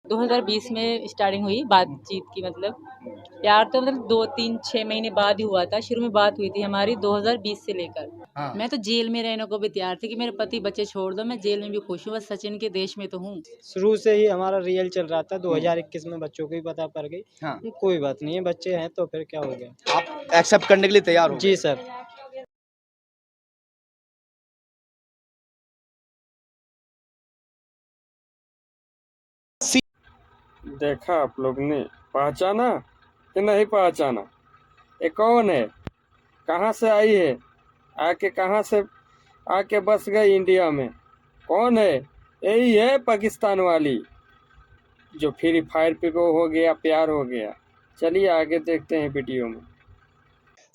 2020 में स्टार्टिंग हुई बातचीत की, मतलब प्यार तो मतलब 2-3-6 महीने बाद ही हुआ था। शुरू में बात हुई थी हमारी 2020 से लेकर। हाँ। मैं तो जेल में रहने को भी तैयार थी कि मेरे पति बच्चे छोड़ दो, मैं जेल में भी खुश हूँ, बस सचिन के देश में तो हूँ। शुरू से ही हमारा रियल चल रहा था। 2021 में बच्चों की पता पड़ गई। हाँ। कोई बात नहीं है, बच्चे हैं तो फिर क्या हो गया। आप एक्सेप्ट करने के लिए तैयार हो? जी सर। देखा आप लोग ने, पहचाना कि नहीं पहचाना? ये कौन है, कहाँ से आई है, कहाँ से आके बस गई इंडिया में? कौन है? यही है पाकिस्तान वाली जो फ्री फायर पे को हो गया, प्यार हो गया। चलिए आगे देखते हैं वीडियो में।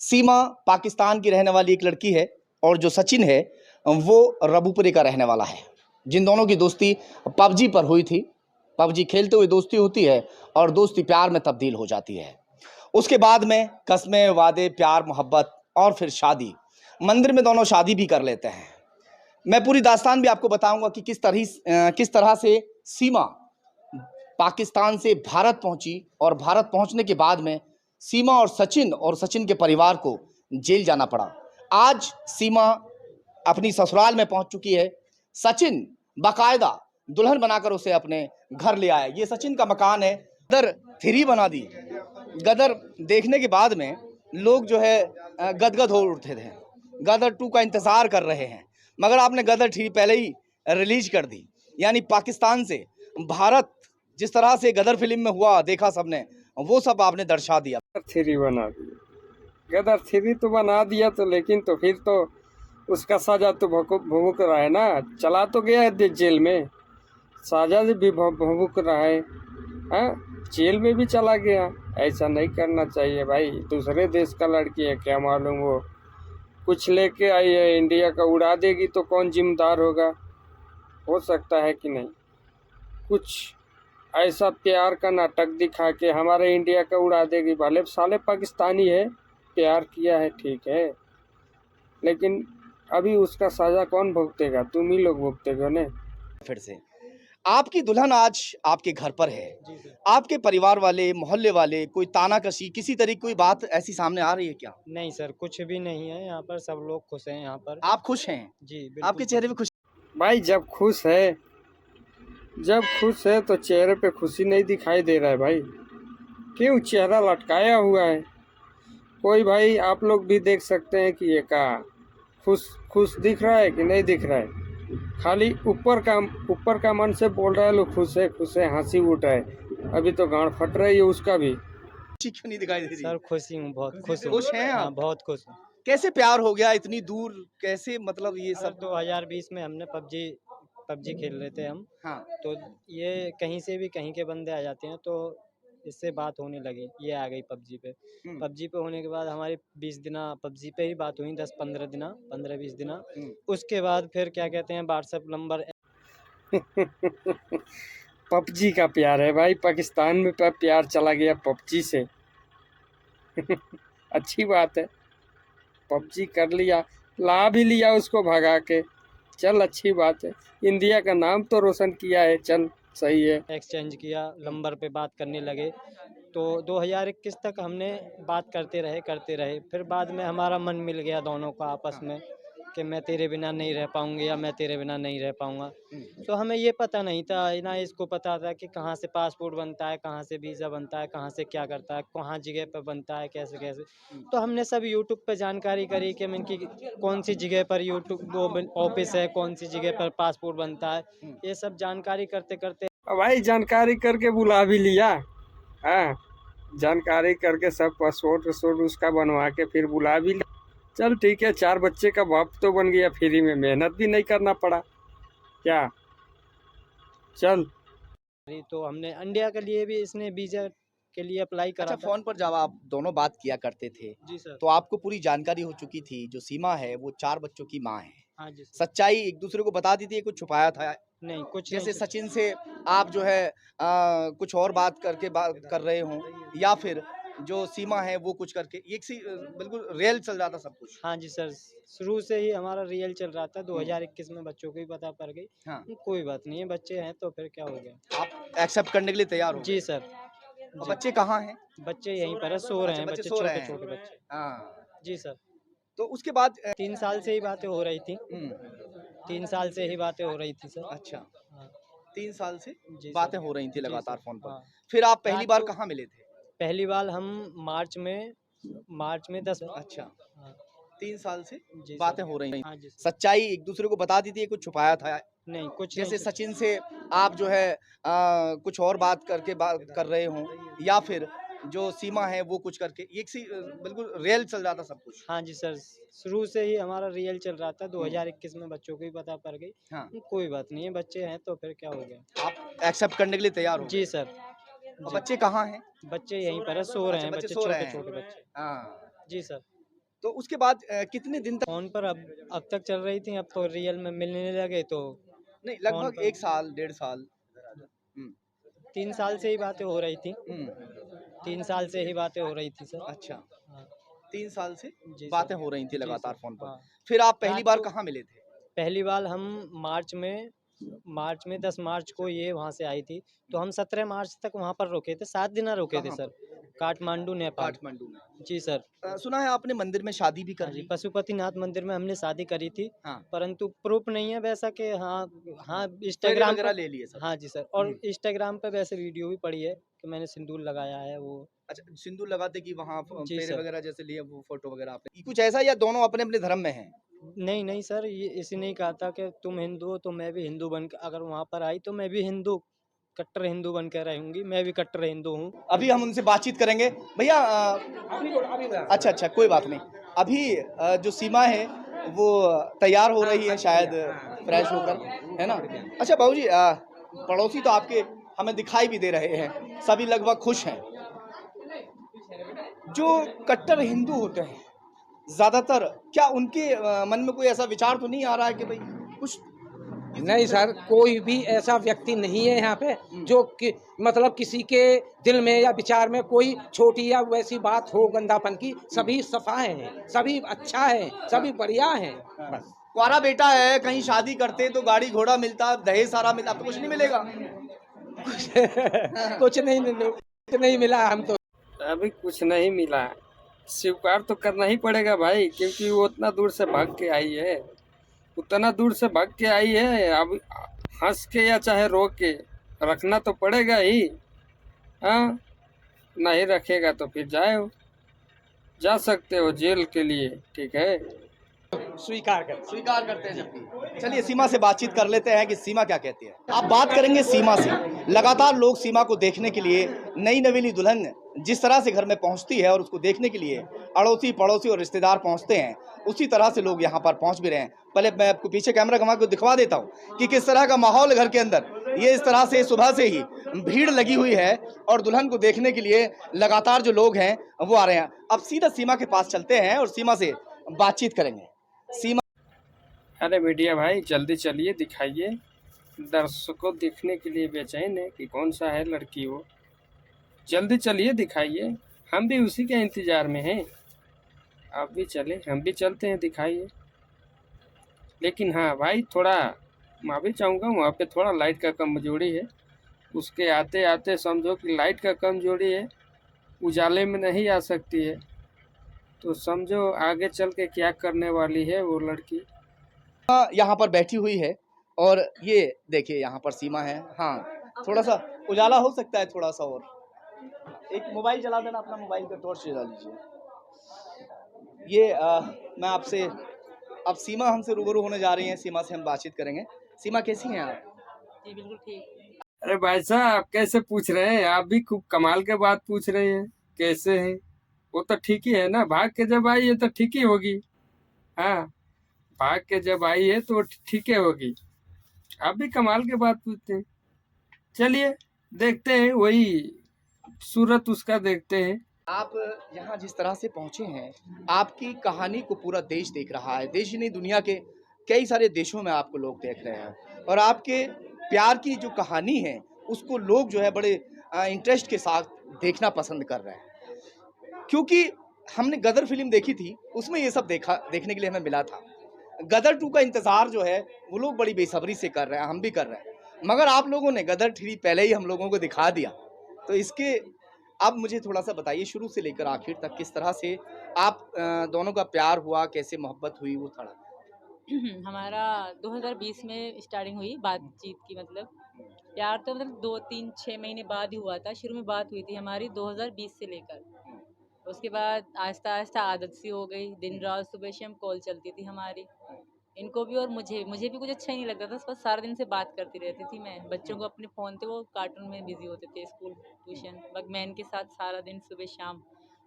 सीमा पाकिस्तान की रहने वाली एक लड़की है और जो सचिन है वो रबुपुरी का रहने वाला है, जिन दोनों की दोस्ती पबजी पर हुई थी। पबजी खेलते हुए दोस्ती होती है और दोस्ती प्यार में तब्दील हो जाती है। उसके बाद में कस्में, वादे, प्यार, मोहब्बत और फिर शादी। मंदिर में दोनों शादी भी कर लेते हैं। मैं पूरी दास्तान भी आपको बताऊंगा कि किस तरह से सीमा पाकिस्तान से भारत पहुंची और भारत पहुंचने के बाद में सीमा और सचिन के परिवार को जेल जाना पड़ा। आज सीमा अपनी ससुराल में पहुंच चुकी है। सचिन बाकायदा दुल्हन बनाकर उसे अपने घर ले आया। ये सचिन का मकान है। गदर 3 बना दी। गदर देखने के बाद में लोग जो है गदगद हो उठते थे। गदर 2 का इंतजार कर रहे हैं, मगर आपने गदर 3 पहले ही रिलीज कर दी। यानी पाकिस्तान से भारत जिस तरह से गदर फिल्म में हुआ देखा सबने, वो सब आपने दर्शा दिया। गदर 3 बना दिया, गदर 3 तो बना दिया, तो लेकिन तो फिर तो उसका सजा तो भुगत रहा है ना। चला तो गया है जेल में, सजा भी भुगत रहा है। हाँ, जेल में भी चला गया। ऐसा नहीं करना चाहिए भाई। दूसरे देश का लड़की है, क्या मालूम वो कुछ लेके आई है इंडिया का, उड़ा देगी तो कौन जिम्मेदार होगा? हो सकता है कि नहीं कुछ ऐसा प्यार का नाटक दिखा के हमारे इंडिया का उड़ा देगी। भले साले पाकिस्तानी है, प्यार किया है, ठीक है, लेकिन अभी उसका सजा कौन भुगतेगा? तुम ही लोग भुगतेगा ना। फिर से आपकी दुल्हन आज आपके घर पर है। आपके परिवार वाले, मोहल्ले वाले कोई तानाकशी, किसी तरह की कोई बात ऐसी सामने आ रही है क्या? नहीं सर, कुछ भी नहीं है। यहाँ पर सब लोग खुश हैं। यहाँ पर आप खुश हैं? जी बिल्कुल। आपके चेहरे पे खुश? भाई जब खुश है तो चेहरे पे खुशी नहीं दिखाई दे रहा है भाई। क्यों चेहरा लटकाया हुआ है? कोई भाई आप लोग भी देख सकते हैं कि ये का खुश दिख रहा है कि नहीं दिख रहा है? खाली ऊपर का मन से बोल रहा है लोग खुश है, हंसी उठ रहा है। अभी तो गांड फट रही है उसका भी। क्यों नहीं दिखाई दे रही? सर खुशी हूँ, बहुत खुश हूँ। खुश हैं आप? हाँ, बहुत खुश हूँ। कैसे प्यार हो गया इतनी दूर? कैसे, मतलब ये सर सब? 2020 में हमने पबजी खेल रहे थे हम। हाँ। तो ये कहीं से भी कहीं के बंदे आ जाते हैं, तो इससे बात होने लगी। ये आ गई पबजी पे। पबजी पे होने के बाद हमारी 20 दिना पबजी पे ही बात हुई, 10-15 दिना, 15-20 दिना। उसके बाद फिर क्या कहते हैं, व्हाट्सएप नंबर। पबजी का प्यार है भाई, पाकिस्तान में प्यार चला गया पबजी से। अच्छी बात है, पबजी कर लिया, ला भी लिया उसको भगा के। चल अच्छी बात है, इंडिया का नाम तो रोशन किया है, चल सही है। एक्सचेंज किया, नंबर पे बात करने लगे। तो 2021 तक हमने बात करते रहे। फिर बाद में हमारा मन मिल गया दोनों का आपस में कि मैं तेरे बिना नहीं रह पाऊंगी या मैं तेरे बिना नहीं रह पाऊंगा। तो हमें ये पता नहीं था, ना इसको पता था कि कहाँ से पासपोर्ट बनता है, कहाँ से वीज़ा बनता है, कहाँ से क्या करता है, कहाँ जगह पर बनता है, कैसे कैसे। तो हमने सब यूट्यूब पे जानकारी करी कि इनकी कौन सी जगह पर यूट्यूब वो ऑफिस है, कौन सी जगह पर पासपोर्ट बनता है। ये सब जानकारी करते करते भाई जानकारी करके बुला भी लिया। हाँ, जानकारी करके सब पासपोर्ट उसका बनवा के फिर बुला भी लिया। चल ठीक है, 4 बच्चे का बाप तो बन गया, फ्री में मेहनत भी नहीं करना पड़ा क्या। चल तो हमने इंडिया के लिए भी इसने वीजा के लिए अप्लाई करा अच्छा, था। फोन पर जब आप दोनों बात किया करते थे जी सर। तो आपको पूरी जानकारी हो चुकी थी जो सीमा है वो 4 बच्चों की माँ है। हाँ जी सर। सच्चाई एक दूसरे को बता दी थी, कुछ छुपाया था? नहीं, कुछ जैसे नहीं सर। सचिन से आप जो है कुछ और बात कर रहे हो, या फिर जो सीमा है वो कुछ करके एक सी बिल्कुल रियल चल रहा था सब कुछ। हाँ जी सर, शुरू से ही हमारा रियल चल रहा था। 2021 में बच्चों को भी पता पड़ गई। हाँ, कोई बात नहीं है, बच्चे हैं तो फिर क्या हो गया। आप एक्सेप्ट करने के लिए तैयार हो? जी सर। और जी, बच्चे कहाँ हैं? बच्चे यहीं पर है, सो रहे अच्छा, हैं बच्चे बच्चे, सो रहे छोटे हैं। छोटे बच्चे। हाँ, जी सर। तो उसके बाद 3 साल से ही बातें हो रही थी। 3 साल से ही बातें हो रही थी सर। अच्छा, हाँ, 3 साल से जी बातें सर। हो रही थी जी लगातार सर, फ़ोन पर। हाँ। फिर आप पहली रात बार को कहाँ मिले थे? पहली बार हम मार्च में 10। अच्छा, हाँ, 3 साल से जी बातें सर। हो रही थी। हाँ जी सर। सच्चाई एक दूसरे को बता दी थी या कुछ छुपाया था? नहीं, कुछ नहीं जैसे सर। सचिन से आप जो है कुछ और बात करके बात कर रहे हों या फिर जो सीमा है वो कुछ करके एक सी बिल्कुल रियल चल रहा था सब कुछ। हाँ जी सर, शुरू से ही हमारा रियल चल रहा था। 2021 में बच्चों को भी पता पड़ गई। हाँ, कोई बात नहीं है, बच्चे हैं तो फिर क्या हो गया। आप एक्सेप्ट करने के लिए तैयार हो? जी सर। और जी, बच्चे कहाँ हैं? बच्चे यहीं पर है, सो रहे अच्छा, हैं बच्चे बच्चे, सो रहे छोटे हैं। छोटे बच्चे। हाँ, जी सर। तो उसके बाद कितने दिन तक? फ़ोन पर अब तक चल रही थी, अब तो रियल में मिलने लगे तो नहीं, फ़ोन लगभग पर 1 साल, 1.5 साल। हुँ, 3 साल से ही बातें हो रही थी। हुँ, 3 साल से ही बातें हो रही थी सर। अच्छा, हाँ, 3 साल से जी बातें सर। हो रही थी जी लगातार सर, फ़ोन पर। हाँ। फिर आप पहली रात बार को कहाँ मिले थे? पहली बार हम मार्च में 10 मार्च को ये वहाँ से आई थी, तो हम 17 मार्च तक वहाँ पर रुके थे, 7 दिन रुके थे कहाँ सर, पर? काठमांडू, नेपाल। काठमांडू में। जी सर। सुना है आपने मंदिर में शादी भी कर हाँ जी, ली? पशुपतिनाथ मंदिर में हमने शादी करी थी, हाँ, परंतु प्रूफ नहीं है वैसा कि हाँ, हाँ फेरे इंस्टाग्राम वगैरह पर। ले लिए सब? हाँ जी सर, और हुँ। इंस्टाग्राम पे वैसे वीडियो भी पड़ी है कि मैंने सिंदूर लगाया है वो। अच्छा, सिंदूर लगाते कि वहाँ जी फेरे सर। वगैरह जैसे लिए वो फ़ोटो वगैरह आपने कुछ ऐसा या दोनों अपने-अपने धर्म में हैं? नहीं, नहीं सर, ये इसी ने कहा था कि तुम हिंदू हो तो मैं भी हिंदू बन के अगर वहाँ पर आई तो मैं भी हिंदू, कट्टर हिंदू बन के रहूँगी, मैं भी कट्टर हिंदू हूँ। अभी हम उनसे बातचीत करेंगे। भैया अच्छा, अच्छा कोई बात नहीं। अभी जो सीमा है वो तैयार हो रही है शायद फ्रेश होकर, है ना? अच्छा बाबूजी पड़ोसी तो आपके हमें दिखाई भी दे रहे हैं, सभी लगभग खुश हैं। जो कट्टर हिंदू होते हैं, ज़्यादातर क्या उनके मन में कोई ऐसा विचार तो नहीं आ रहा है कि भई कुछ नहीं सर, कोई भी ऐसा व्यक्ति नहीं है यहाँ पे जो कि मतलब किसी के दिल में या विचार में कोई छोटी या वैसी बात हो गंदापन की। सभी सफाए हैं, सभी अच्छा है, सभी बढ़िया हैं। बस कुंवारा बेटा है, कहीं शादी करते तो गाड़ी घोड़ा मिलता, दहेज सारा मिलता, अब तो कुछ नहीं मिलेगा। कुछ नहीं मिला हमको। अभी कुछ नहीं मिला, स्वीकार तो करना ही पड़ेगा भाई, क्योंकि वो उतना दूर से भाग के आई है, उतना दूर से भाग के आई है। अब हंस के या चाहे रो के रखना तो पड़ेगा ही। हाँ, नहीं रखेगा तो फिर जा सकते हो जेल के लिए, ठीक है। स्वीकार करते हैं सबकी। चलिए सीमा से बातचीत कर लेते हैं कि सीमा क्या कहती है। आप बात करेंगे सीमा से। लगातार लोग सीमा को देखने के लिए नई नवेली दुल्हन जिस तरह से घर में पहुंचती है और उसको देखने के लिए अड़ोसी पड़ोसी और रिश्तेदार पहुंचते हैं, उसी तरह से लोग यहाँ पर पहुंच भी रहे हैं। पहले मैं आपको पीछे कैमरा घुमा के दिखवा देता हूँ कि किस तरह का माहौल घर के अंदर। ये इस तरह से सुबह से ही भीड़ लगी हुई है और दुल्हन को देखने के लिए लगातार जो लोग हैं वो आ रहे हैं। अब सीधा सीमा के पास चलते हैं और सीमा से बातचीत करेंगे। सीमा अरे मीडिया भाई जल्दी चलिए, दिखाइए, दर्शकों देखने के लिए बेचैन है कि कौन सा है लड़की वो। जल्दी चलिए दिखाइए, हम भी उसी के इंतजार में हैं। आप भी चले, हम भी चलते हैं, दिखाइए। लेकिन हाँ भाई, थोड़ा मैं भी चाहूँगा वहाँ पे थोड़ा लाइट का कमजोरी है, उसके आते आते समझो कि लाइट का कमजोरी है, उजाले में नहीं आ सकती है, तो समझो आगे चल के क्या करने वाली है वो लड़की। यहाँ पर बैठी हुई है और ये देखिए यहाँ पर सीमा है। हाँ, थोड़ा सा उजाला हो सकता है, थोड़ा सा और एक मोबाइल जला देना, अपना मोबाइल का टॉर्च जला लीजिए। ये मैं आपसे अब सीमा हमसे रूबरू होने जा रही हैं, सीमा से हम बातचीत करेंगे। सीमा कैसी हैं आप? जी बिल्कुल ठीक। अरे भाई साहब, आप कैसे पूछ रहे हैं? आप भी खूब कमाल के बात पूछ रहे हैं, कैसे हैं? वो तो ठीक ही है ना, भाग के जब आई है तो ठीक ही होगी। हाँ, भाग के जब आई है तो ठीक ही होगी। आप भी कमाल के बात पूछते हैं। चलिए देखते हैं, वही सूरत उसका देखते हैं। आप यहाँ जिस तरह से पहुँचे हैं, आपकी कहानी को पूरा देश देख रहा है। देश ही नहीं, दुनिया के कई सारे देशों में आपको लोग देख रहे हैं और आपके प्यार की जो कहानी है, उसको लोग जो है बड़े इंटरेस्ट के साथ देखना पसंद कर रहे हैं। क्योंकि हमने गदर फिल्म देखी थी, उसमें ये सब देखने के लिए हमें मिला था। गदर 2 का इंतजार जो है वो लोग बड़ी बेसब्री से कर रहे हैं, हम भी कर रहे हैं, मगर आप लोगों ने गदर 3 पहले ही हम लोगों को दिखा दिया। तो इसके आप मुझे थोड़ा सा बताइए शुरू से लेकर आखिर तक किस तरह से आप दोनों का प्यार हुआ, कैसे मोहब्बत हुई वो थोड़ा। हमारा 2020 में स्टार्टिंग हुई बातचीत की, मतलब प्यार तो मतलब 2 3 6 महीने बाद ही हुआ था। शुरू में बात हुई थी हमारी 2020 से लेकर, उसके बाद आहिस्ता आहिस्ता आदत सी हो गई। दिन रात सुबह शाम कॉल चलती थी हमारी, इनको भी और मुझे भी कुछ अच्छा ही नहीं लगता था। बस सारा दिन से बात करती रहती थी मैं। बच्चों को अपने फ़ोन थे, वो कार्टून में बिजी होते थे, स्कूल ट्यूशन, बस मैं इनके साथ सारा दिन सुबह शाम।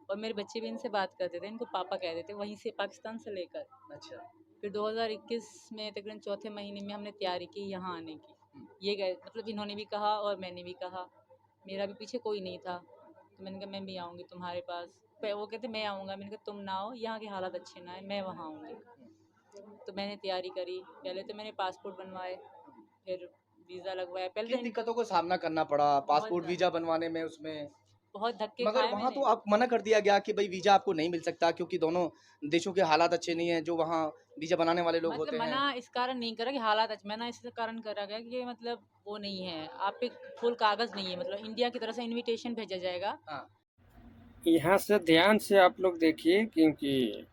और मेरे बच्चे भी इनसे बात करते थे, इनको पापा कहते थे, वहीं से पाकिस्तान से लेकर। अच्छा। फिर 2021 में तकरीबन चौथे महीने में हमने तैयारी की यहाँ आने की। ये गए, मतलब इन्होंने भी कहा और मैंने भी कहा, मेरा भी पीछे कोई नहीं था। तो मैंने कहा मैं भी आऊँगी तुम्हारे पास। वो कहते मैं आऊँगा, मैंने कहा तुम ना आओ, यहाँ के हालात अच्छे ना है, मैं वहाँ आऊँगी। तो मैंने तैयारी करी। पहले तो मैंने पासपोर्ट बनवाए, फिर वीज़ा लगवाया। पहले तो किन दिक्कतों का सामना करना पड़ा पासपोर्ट वीजा बनवाने में उसमें? बहुत धक्के मगर खाए वहाँ मैंने। तो आप मना कर दिया गया कि भाई वीजा आपको नहीं मिल सकता क्योंकि दोनों देशों के हालात अच्छे नहीं हैं जो वहाँ वीजा बनाने वाले लोग मतलब होते हैं। मना इस कारण नहीं करा कि हालात अच्छे, मना इस कारण करा गया कि मतलब वो नहीं है, आप पे फुल कागज़ नहीं है, मतलब इंडिया की तरफ से इनविटेशन भेजा जाएगा। हाँ। यहाँ से ध्यान से आप लोग देखिए, क्योंकि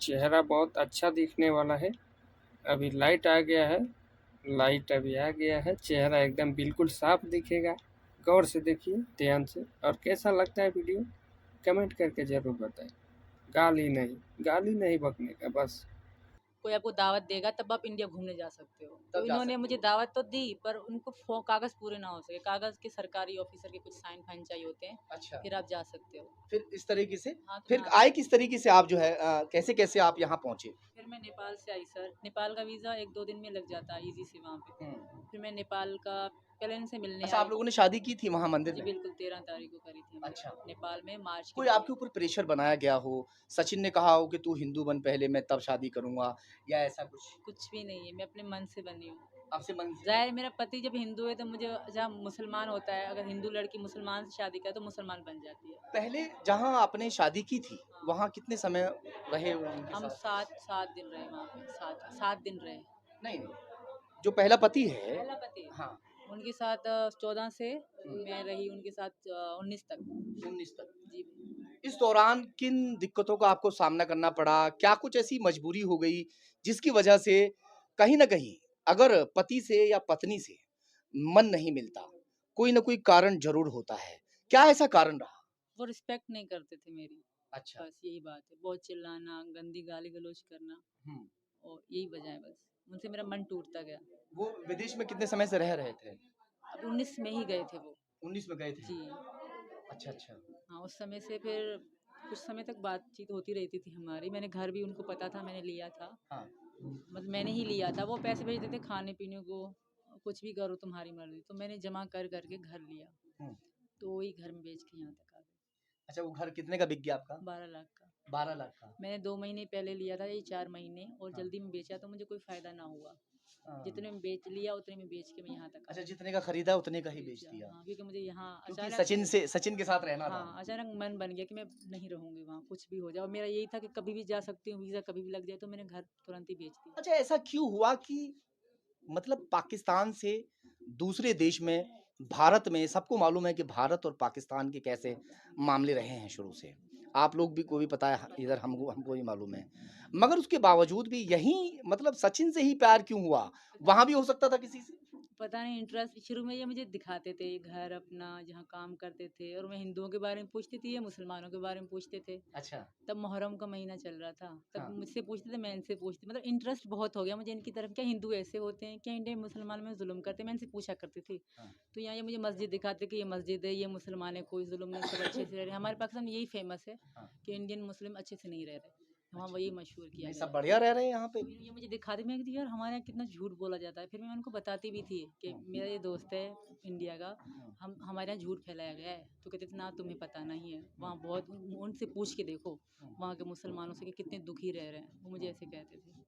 चेहरा बहुत अच्छा दिखने वाला है। अभी लाइट आ गया है, लाइट अभी आ गया है, चेहरा एकदम बिल्कुल साफ दिखेगा। गौर से देखिए, ध्यान से। और कैसा लगता है वीडियो, कमेंट करके ज़रूर बताएं। गाली नहीं बकने का बस। कोई आपको दावत देगा तब आप इंडिया घूमने जा सकते हो। तो तब जा इन्होंने सकते मुझे हो। दावत तो दी, पर उनको कागज़ पूरे ना हो सके। कागज़ के सरकारी ऑफिसर के कुछ साइन फाइन चाहिए होते हैं, अच्छा। फिर आप जा सकते हो। फिर इस तरीके से हाँ, तो फिर मैं आए किस तरीके से आप जो है कैसे कैसे आप यहाँ पहुँचे? फिर मैं नेपाल से आई सर। नेपाल का वीज़ा 1 2 दिन में लग जाता है ईज़ी से वहाँ पे। फिर मैं नेपाल का पहले इनसे मिलने अच्छा, आई। आप लोगों ने शादी की थी वहाँ मंदिर जी में? बिल्कुल, 13 तारीख को करी थी हमने। अच्छा। नेपाल में मार्च के कोई महीने आपके ऊपर प्रेशर बनाया गया हो, सचिन ने कहा हो कि तू हिंदू बन पहले मैं तब शादी करूँगा या ऐसा कुछ? कुछ भी नहीं है, मैं अपने मन से बनी हूँ। आपसे मन से? ज़ाहिर मेरा पति जब हिंदू है तो मुझे, जहाँ मुसलमान होता है, अगर हिंदू लड़की मुसलमान से शादी करे तो मुसलमान बन जाती है। पहले जहाँ आपने शादी की थी, वहाँ कितने समय रहे हो उनके हम साथ? 7 दिन रहे वहाँ पे, 7 दिन रहे। नहीं, नहीं, जो पहला पति है। पहला पति, हाँ। उनके साथ 14 से हुँ। मैं रही उनके साथ 19 तक। 19 तक। जी। इस दौरान किन दिक्कतों का आपको सामना करना पड़ा? क्या कुछ ऐसी मजबूरी हो गई, जिसकी वजह से कहीं न कहीं अगर पति से या पत्नी से मन नहीं मिलता, कोई न कोई कारण ज़रूर होता है। क्या ऐसा कारण रहा? वो रिस्पेक्ट नहीं करते थे मेरी, अच्छा। बस यही बात है। बहुत चिल्लाना, गंदी गाली-गलौज करना, हुँ। और यही वजह है बस। उनसे मेरा मन टूटता गया। वो विदेश में कितने समय से रह रहे थे? अब 19 में ही गए थे वो। 19 में गए थे। जी। अच्छा, अच्छा। हाँ, उस समय से फिर कुछ समय तक बातचीत होती रहती थी हमारी। मैंने घर भी उनको पता था, मैंने लिया था। हाँ। मतलब मैंने ही लिया था। वो पैसे भेजते थे खाने-पीने को, कुछ भी करो तुम्हारी मर्ज़ी। तो मैंने जमा कर के घर लिया। हुँ। तो वही घर में बेच के यहाँ तक आ गए। अच्छा, वो घर कितने का बिक गया आपका? 12 लाख का। 12 लाख का। मैंने 2 महीने पहले लिया था, यही 4 महीने, और हाँ। जल्दी में बेचा तो मुझे कोई फ़ायदा ना हुआ। हाँ। जितने में बेच लिया उतने में बेच के मैं यहाँ तक आ अच्छा, गई। जितने का खरीदा उतने का ही बेच बेचा, दिया। हाँ, क्योंकि मुझे यहाँ क्योंकि अचानक, सचिन के साथ रहना था। हाँ, अचानक मन बन गया कि मैं नहीं रहूँगी वहाँ, कुछ भी हो जाए। और मेरा यही था कि कभी भी जा सकती हूँ, वीज़ा कभी भी लग जाए, तो मैंने घर तुरंत ही बेच दिया। अच्छा, ऐसा क्यों हुआ कि मतलब पाकिस्तान से दूसरे देश में भारत में सबको मालूम है कि भारत और पाकिस्तान के कैसे मामले रहे हैं शुरू से। आप लोग भी को भी पता है, इधर हमको भी मालूम है। मगर उसके बावजूद भी यहीं मतलब सचिन से ही प्यार क्यों हुआ? वहाँ भी हो सकता था किसी से? पता नहीं, इंटरेस्ट शुरू में ये मुझे दिखाते थे, घर अपना जहाँ काम करते थे, और मैं हिंदुओं के बारे में पूछती थी, ये मुसलमानों के बारे में पूछते थे। अच्छा। तब मुहर्रम का महीना चल रहा था, तब हाँ। मुझसे पूछते थे, मैं इनसे पूछती, मतलब इंटरेस्ट बहुत हो गया मुझे इनकी तरफ। क्या हिंदू ऐसे होते हैं, क्या इंडिया में मुसलमान में जुल्म करते हैं, मैं इनसे पूछा करती थी। हाँ। तो यहाँ ये मुझे मस्जिद दिखाते कि ये मस्जिद है, ये मुसलमान है, कोई जुल्म नहीं, सब अच्छे से रह रहे हैं। हमारे पाकिस्तान में यही फेमस है हाँ। कि इंडियन मुस्लिम अच्छे से नहीं रह रहे, वहाँ अच्छा। वही मशहूर किया नहीं, गया सब है। बढ़िया रह रहे हैं यहाँ पे। फिर ये मुझे दिखाती, मैं कहती यार हमारे यहाँ कितना झूठ बोला जाता है। फिर मैं उनको बताती भी थी कि मेरा ये दोस्त है इंडिया का, हम हमारे यहाँ झूठ फैलाया गया है। तो कहते थे ना, तुम्हें पता नहीं है, वहाँ बहुत, उनसे पूछ के देखो वहाँ के मुसलमानों से कि कितने दुखी रह रहे हैं, वो मुझे ऐसे कहते थे।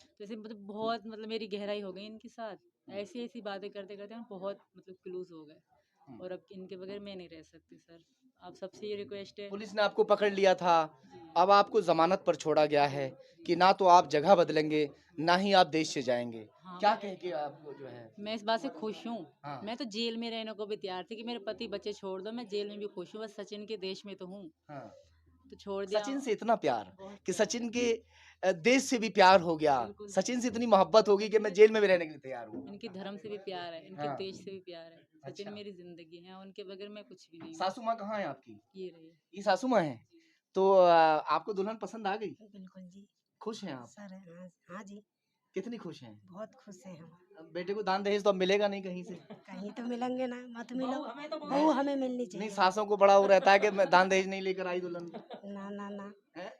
तो ऐसे मतलब बहुत, मतलब मेरी गहराई हो गई इनके साथ। ऐसी ऐसी बातें करते करते हम बहुत मतलब क्लोज हो गए, और अब इनके बगैर मैं नहीं रह सकती सर। आप सबसे ये रिक्वेस्ट है। पुलिस ने आपको पकड़ लिया था, अब आपको जमानत पर छोड़ा गया है कि ना तो आप जगह बदलेंगे ना ही आप देश से जाएंगे, हाँ, क्या कह के आपको जो है? मैं इस बात से खुश हूँ। हाँ। मैं तो जेल में रहने को भी तैयार थी कि मेरे पति बच्चे छोड़ दो, मैं जेल में भी खुश हूँ, बस सचिन के देश में तो हूँ, हाँ। तो छोड़ दिया। सचिन से इतना प्यार बहुत कि सचिन के देश से भी प्यार हो गया, बिल्कुल। सचिन से इतनी मोहब्बत होगी कि मैं जेल में भी रहने के लिए तैयार हूँ। इनके धर्म से भी प्यार है, इनके हाँ। देश से भी प्यार है। सचिन अच्छा। मेरी जिंदगी है, उनके बगैर मैं कुछ भी नहीं हूँ। सासू माँ कहाँ है आपकी? ये रही। ये सासू माँ है। तो आपको दुल्हन पसंद आ गई? बिल्कुल जी खुश हैं आप? सर। हाँ हाँ जी, कितनी खुश हैं? बहुत खुश हैं हम। अब बेटे को दान दहेज तो अब मिलेगा नहीं कहीं से। कहीं तो मिलेंगे ना, मत मिलो, बहू हमें मिलनी नहीं, चाहिए। सासों को बड़ा वो रहता है कि मैं दान दहेज नहीं लेकर आई दुल्हन। ना ना ना, हैं?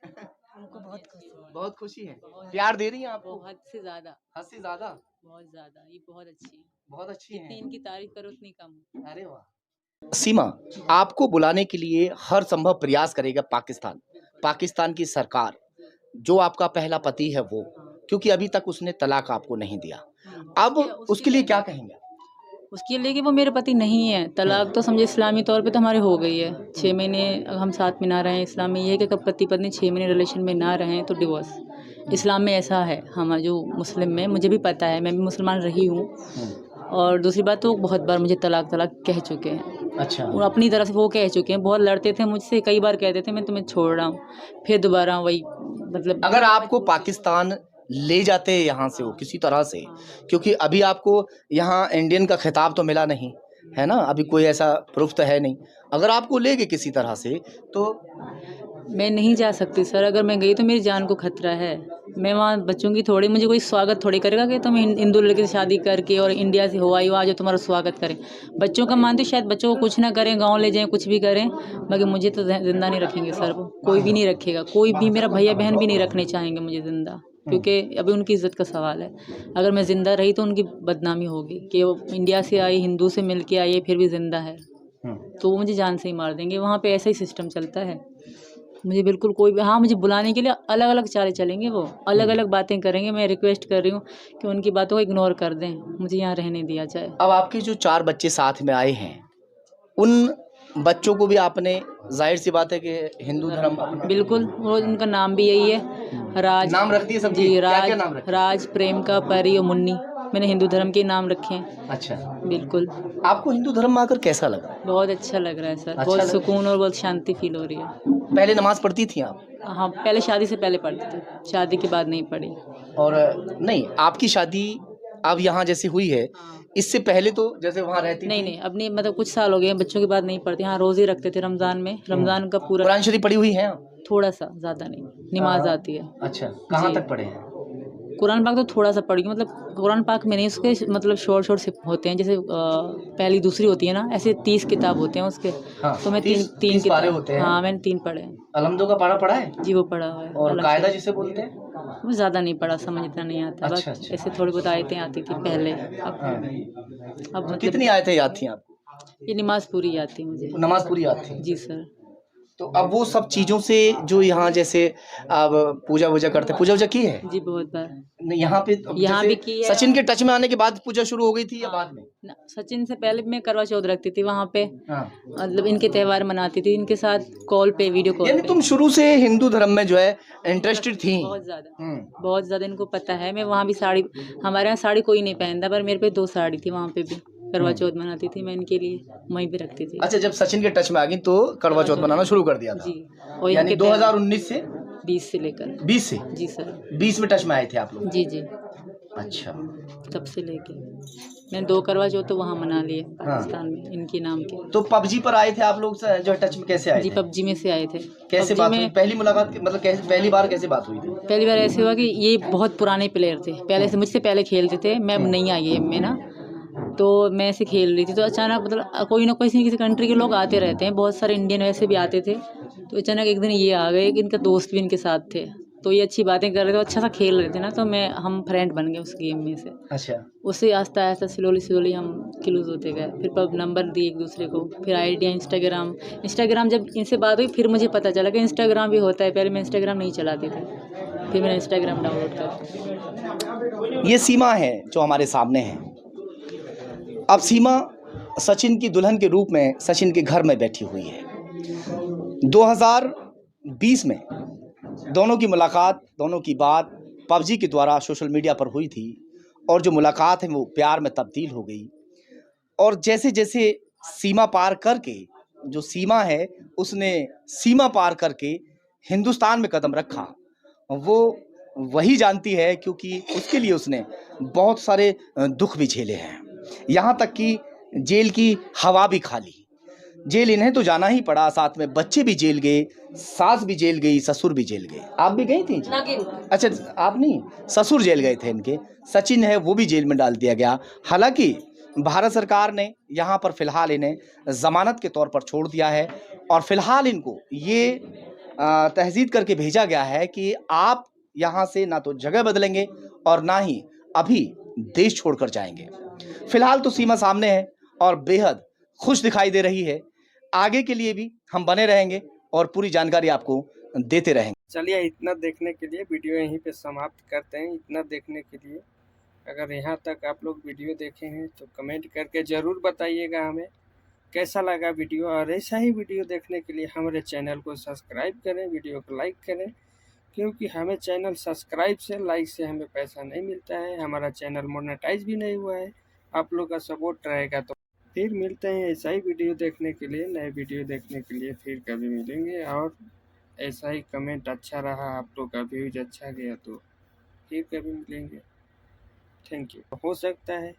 हमको बहुत खुशी है। बहुत खुशी है। प्यार दे रही हैं आपको? बहुत से ज्यादा, हद से ज्यादा। बहुत ज्यादा। ये बहुत अच्छी है, बहुत अच्छी जितनी हैं। इनकी तारीफ करो उतनी कम। अरे वाह। सीमा, आपको बुलाने के लिए हर संभव प्रयास करेगा पाकिस्तान, पाकिस्तान की सरकार, जो आपका पहला पति है वो, क्योंकि अभी तक उसने तलाक आपको नहीं दिया। अब उसके लिए क्या कहेंगे? उसके लिए कि वो मेरे पति नहीं है, तलाक तो समझे इस्लामी तौर पे तो हमारी हो गई है। 6 महीने हम साथ में ना रहें, इस्लाम में ये है कि अगर पति पत्नी 6 महीने रिलेशन में ना रहें तो डिवोर्स। इस्लाम में ऐसा है, हम जो मुस्लिम में, मुझे भी पता है, मैं भी मुसलमान रही हूँ। और दूसरी बात तो बहुत बार मुझे तलाक कह चुके हैं। अच्छा। वो अपनी तरफ से वो कह चुके हैं, बहुत लड़ते थे मुझसे, कई बार कहते थे मैं तुम्हें छोड़ रहा हूँ, फिर दोबारा वही मतलब। अगर आपको पाकिस्तान ले जाते हैं यहाँ से वो किसी तरह से, क्योंकि अभी आपको यहाँ इंडियन का खिताब तो मिला नहीं है ना, अभी कोई ऐसा प्रूफ तो है नहीं, अगर आपको ले गए किसी तरह से तो? मैं नहीं जा सकती सर, अगर मैं गई तो मेरी जान को खतरा है। मैं वहाँ बचूंगी थोड़ी, मुझे कोई स्वागत थोड़ी करेगा कि तुम हिंदू लड़के से शादी करके और इंडिया से हो आई हो, आज तुम्हारा स्वागत करें। बच्चों का मानती शायद बच्चों को कुछ ना करें, गांव ले जाएं, कुछ भी करें, मगर मुझे तो जिंदा नहीं रखेंगे सर, वो कोई भी नहीं रखेगा, कोई भी, मेरा भैया बहन भी नहीं रखने चाहेंगे मुझे जिंदा, क्योंकि अभी उनकी इज्जत का सवाल है। अगर मैं ज़िंदा रही तो उनकी बदनामी होगी कि वो इंडिया से आई, हिंदू से मिल के आई है, फिर भी ज़िंदा है, तो वो मुझे जान से ही मार देंगे। वहाँ पे ऐसा ही सिस्टम चलता है। मुझे बिल्कुल कोई भी, हाँ मुझे बुलाने के लिए अलग अलग चालें चलेंगे, वो अलग अलग बातें करेंगे। मैं रिक्वेस्ट कर रही हूँ कि उनकी बातों को इग्नोर कर दें, मुझे यहाँ रहने दिया जाए। अब आपके जो 4 बच्चे साथ में आए हैं, उन बच्चों को भी आपने, जाहिर सी बात है कि हिंदू धर्म अपना, बिल्कुल, वो उनका नाम भी यही है, राज। नाम रख दिए सब? जी, क्या नाम रखे? राज, प्रेम का, परी और मुन्नी, मैंने हिंदू धर्म के नाम रखे हैं। अच्छा। बिल्कुल। आपको हिंदू धर्म में आकर कैसा लगा? बहुत अच्छा लग रहा है सर, अच्छा बहुत लग- सुकून और बहुत शांति फील हो रही है। पहले नमाज पढ़ती थी आप? हाँ, पहले शादी से पहले पढ़ती थी, शादी के बाद नहीं पढ़ी। और नहीं, आपकी शादी अब यहाँ जैसे हुई है, इससे पहले तो जैसे वहाँ रहती नहीं थी? नहीं, अब नहीं, मतलब कुछ साल हो गए हैं, बच्चों के बाद नहीं पढ़ती। हाँ, रोज़े रखते थे रमज़ान में, रमज़ान का पूरा कुरान शरीफ पढ़ी हुई है आप? थोड़ा सा, ज़्यादा नहीं, नमाज आती है। अच्छा, कहाँ जी। तक पढ़े हैं? कुरान पाक तो थोड़ा सा पढ़ी हूँ, मतलब कुरान पाक में नहीं, उसके मतलब शॉर्ट से होते हैं, जैसे पहली दूसरी होती है ना, ऐसे 30 किताब होते हैं उसके। हाँ, तो मैं 30 तीन पारे होते हैं। हाँ, मैंने 3 पढ़े हैं। अलहम्दो का पारा पढ़ा है? जी, वो पढ़ा हुआ है। और अलग कायदा से। जिसे बोलते हैं? वो ज़्यादा नहीं पढ़ा, समझ इतना नहीं आता। अच्छा, बस अच्छा। ऐसे थोड़ी बहुत आयतें आती थी पहले, अब हाँ। मतलब कितनी आयतें याद थी आपको? ये नमाज पूरी आती है मुझे। नमाज पूरी याद थी? जी सर। तो अब वो सब चीज़ों से जो यहाँ जैसे अब पूजा वूजा करते, पूजा वूजा की है? जी, बहुत बार। नहीं, यहाँ पे यहाँ जैसे भी की है। सचिन के टच में आने के बाद पूजा शुरू हो गई थी या बाद में? सचिन से पहले भी मैं करवा चौथ रखती थी वहाँ पे, हाँ। मतलब इनके त्यौहार मनाती थी, इनके साथ कॉल पे, वीडियो कॉल यानी पे। तुम शुरू से हिंदू धर्म में जो है इंटरेस्टेड थी? बहुत ज़्यादा, बहुत ज़्यादा इनको पता है। मैं वहाँ भी साड़ी, हमारे यहाँ साड़ी कोई नहीं पहनता, पर मेरे पे 2 साड़ी थी, वहाँ पे भी करवा चौथ मनाती थी मैं इनके लिए, वहीं पे रखती थी। अच्छा, जब सचिन के टच में आ गई तो करवा चौथ बनाना शुरू कर दिया था? जी। और यानी इनके 2019 से 20 से लेकर 20 से? जी सर। 20 में टच में आए थे आप लोग? जी जी, अच्छा। तब से लेके मैंने 2 करवा चौथ तो वहाँ मना लिए पाकिस्तान में, इनके नाम के। तो पबजी पर आए थे आप लोग जो टच में कैसे आए जी, थे? पबजी में से आए थे। कैसे PUBG बात में हुई? पहली मुलाकात मतलब पहली बार कैसे बात हुई थी? पहली बार ऐसे हुआ कि ये बहुत पुराने प्लेयर थे, पहले से मुझसे पहले खेलते थे, मैं अब नहीं आई गेम में ना, तो मैं ऐसे खेल रही थी, तो अचानक मतलब कोई ना कोई किसी कंट्री के लोग आते रहते हैं, बहुत सारे इंडियन वैसे भी आते थे, तो अचानक एक दिन ये आ गए कि इनका दोस्त भी इनके साथ थे, तो ये अच्छी बातें कर रहे थे, अच्छा सा खेल रहे थे ना, तो हम फ्रेंड बन गए उस गेम में से। अच्छा। उससे आस्ता आस्ता स्लोली हम क्लोज होते गए, फिर पब नंबर दिए एक दूसरे को, फिर आइडिया, इंस्टाग्राम जब इनसे बात हुई फिर मुझे पता चला कि इंस्टाग्राम भी होता है। पहले मैं इंस्टाग्राम नहीं चलाती थी, फिर मैंने इंस्टाग्राम डाउनलोड कर। ये सीमा है जो हमारे सामने है। अब सीमा सचिन की दुल्हन के रूप में सचिन के घर में बैठी हुई है। 2020 में दोनों की मुलाकात, दोनों की बात पबजी के द्वारा सोशल मीडिया पर हुई थी और जो मुलाकात है वो प्यार में तब्दील हो गई। और जैसे जैसे सीमा पार करके, जो सीमा है उसने सीमा पार करके हिंदुस्तान में कदम रखा, वो वही जानती है, क्योंकि उसके लिए उसने बहुत सारे दुख भी झेले हैं। यहाँ तक कि जेल की हवा भी खा ली। जेल इन्हें तो जाना ही पड़ा, साथ में बच्चे भी जेल गए, सास भी जेल गई, ससुर भी जेल गए। आप भी गई थी? अच्छा, आप नहीं, ससुर जेल गए थे इनके। सचिन है वो भी जेल में डाल दिया गया। हालांकि भारत सरकार ने यहाँ पर फिलहाल इन्हें जमानत के तौर पर छोड़ दिया है और फिलहाल इनको ये तहजीद करके भेजा गया है कि आप यहाँ से ना तो जगह बदलेंगे और ना ही अभी देश छोड़कर जाएंगे। फिलहाल तो सीमा सामने है और बेहद खुश दिखाई दे रही है। आगे के लिए भी हम बने रहेंगे और पूरी जानकारी आपको देते रहेंगे। चलिए, इतना देखने के लिए वीडियो यहीं पे समाप्त करते हैं। इतना देखने के लिए, अगर यहाँ तक आप लोग वीडियो देखे हैं तो कमेंट करके ज़रूर बताइएगा हमें कैसा लगा वीडियो। और ऐसा ही वीडियो देखने के लिए हमारे चैनल को सब्सक्राइब करें, वीडियो को लाइक करें, क्योंकि हमें चैनल सब्सक्राइब से, लाइक से हमें पैसा नहीं मिलता है। हमारा चैनल मोनेटाइज भी नहीं हुआ है। आप लोग का सपोर्ट रहेगा तो फिर मिलते हैं ऐसा ही वीडियो देखने के लिए, नए वीडियो देखने के लिए फिर कभी मिलेंगे। और ऐसा ही कमेंट अच्छा रहा, आप लोग का व्यूज अच्छा गया तो फिर कभी मिलेंगे। Thank you. हो सकता है